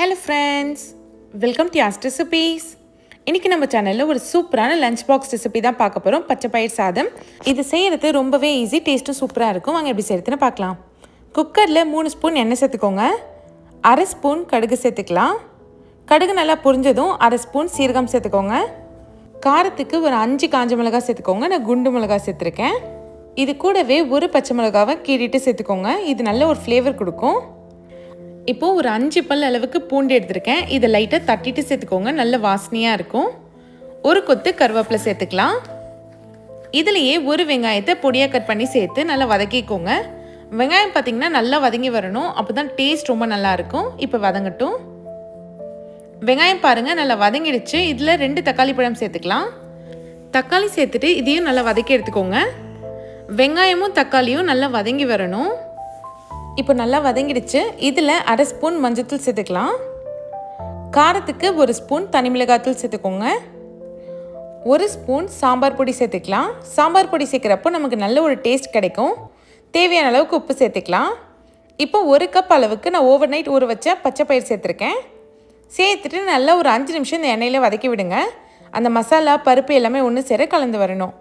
Hello friends, welcome to Yaas recipes. இன்றைக்கி நம்ம சேனலில் ஒரு சூப்பரான லஞ்ச் பாக்ஸ் ரெசிபி தான் பார்க்க போகிறோம். பச்சை பயிர் சாதம். இது செய்கிறது ரொம்பவே ஈஸி, டேஸ்ட்டும் சூப்பராக இருக்கும். வாங்க எப்படி செய்கிறதுன்னு பார்க்கலாம். குக்கரில் 3 ஸ்பூன் எண்ணெய் சேர்த்துக்கோங்க. அரை ஸ்பூன் கடுகு சேர்த்துக்கலாம். கடுகு நல்லா பொரிஞ்சதும் அரை ஸ்பூன் சீரகம் சேர்த்துக்கோங்க. காரத்துக்கு ஒரு 5 காஞ்ச மிளகாய் சேர்த்துக்கோங்க. நான் குண்டு மிளகாய் சேர்த்துருக்கேன். இது கூடவே ஒரு பச்சை மிளகாவை கீறிட்டு சேர்த்துக்கோங்க. இது நல்ல ஒரு ஃப்ளேவர் கொடுக்கும். இப்போது ஒரு 5 பல் அளவுக்கு பூண்டு எடுத்திருக்கேன். இதை லைட்டாக தட்டிட்டு சேர்த்துக்கோங்க, நல்ல வாசனையாக இருக்கும். ஒரு கொத்து கருவேப்பிலை சேர்த்துக்கலாம். இதுலேயே ஒரு வெங்காயத்தை பொடியாக கட் பண்ணி சேர்த்து நல்லா வதக்கிக்கோங்க. வெங்காயம் பார்த்திங்கன்னா நல்லா வதங்கி வரணும், அப்போ தான் டேஸ்ட் ரொம்ப நல்லாயிருக்கும். இப்போ வதங்கட்டும். வெங்காயம் பாருங்கள் நல்லா வதங்கிடுச்சு. இதில் 2 தக்காளி பழம் சேர்த்துக்கலாம். தக்காளி சேர்த்துட்டு இதையும் நல்லா வதக்கி எடுத்துக்கோங்க. வெங்காயமும் தக்காளியும் நல்லா வதங்கி வரணும். இப்போ நல்லா வதங்கிடுச்சு. இதில் அரை ஸ்பூன் மஞ்சத்தூள் சேர்த்துக்கலாம். காரத்துக்கு ஒரு ஸ்பூன் தனி மிளகாத்தூள் சேர்த்துக்கோங்க. ஒரு ஸ்பூன் சாம்பார் பொடி சேர்த்துக்கலாம். சாம்பார் பொடி சேர்க்குறப்போ நமக்கு நல்ல ஒரு டேஸ்ட் கிடைக்கும். தேவையான அளவுக்கு உப்பு சேர்த்துக்கலாம். இப்போ 1 கப் அளவுக்கு நான் ஓவர் நைட் ஊற வச்ச பச்சை பயிர் சேர்த்துருக்கேன். சேர்த்துட்டு நல்லா ஒரு 5 நிமிஷம் இந்த எண்ணெயில் வதக்கி விடுங்க. அந்த மசாலா பருப்பு எல்லாமே ஒன்று சேர கலந்து வரணும்.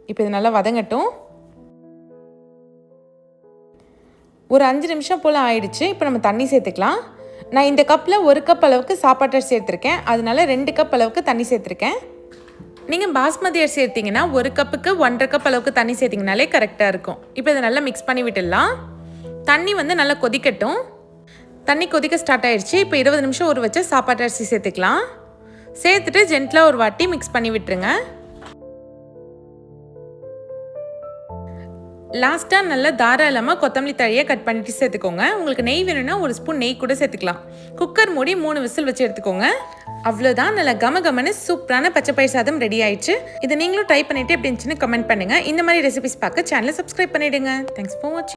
இப்போ இது நல்லா வதங்கட்டும். ஒரு 5 நிமிஷம் போல் ஆயிடுச்சு. இப்போ நம்ம தண்ணி சேர்த்துக்கலாம். நான் இந்த கப்பில் 1 கப் அளவுக்கு சாப்பாட்டு அரிசி சேர்த்துருக்கேன், அதனால 2 கப் அளவுக்கு தண்ணி சேர்த்துருக்கேன். நீங்கள் பாஸ்மதி அரிசி சேர்த்திங்கன்னா 1 கப்புக்கு 1.5 கப் அளவுக்கு தண்ணி சேர்த்திங்கனாலே கரெக்டாக இருக்கும். இப்போ இதை நல்லா மிக்ஸ் பண்ணி விட்டுடலாம். தண்ணி நல்லா கொதிக்கட்டும். தண்ணி கொதிக்க ஸ்டார்ட் ஆயிடுச்சு. இப்போ 20 நிமிஷம் ஊற வச்ச சாப்பாட்டு அரிசி சேர்த்துக்கலாம். சேர்த்துட்டு ஜென்டலாக ஒரு வாட்டி மிக்ஸ் பண்ணி விட்டுருங்க. லாஸ்ட்டாக நல்லா தாராளமாக கொத்தமல்லி தழையை கட் பண்ணிட்டு சேர்த்துக்கோங்க. உங்களுக்கு நெய் வேணும்னா ஒரு ஸ்பூன் நெய் கூட சேர்த்துக்கலாம். குக்கர் மூடி 3 விசில் வச்சு எடுத்துக்கோங்க. அவ்வளோதான், நல்லா கமகமன்னு சூப்பரான பச்சை பயிர் சாதம் ரெடி ஆயிடுச்சு. இதை நீங்களும் ட்ரை பண்ணிவிட்டு எப்படி இருந்துச்சுன்னு கமெண்ட் பண்ணுங்கள். இந்த மாதிரி ரெசிபிஸ் பார்க்க சேனலை சப்ஸ்கிரைப் பண்ணிவிடுங்க. தேங்க்ஸ் ஃபார் வாட்சிங்.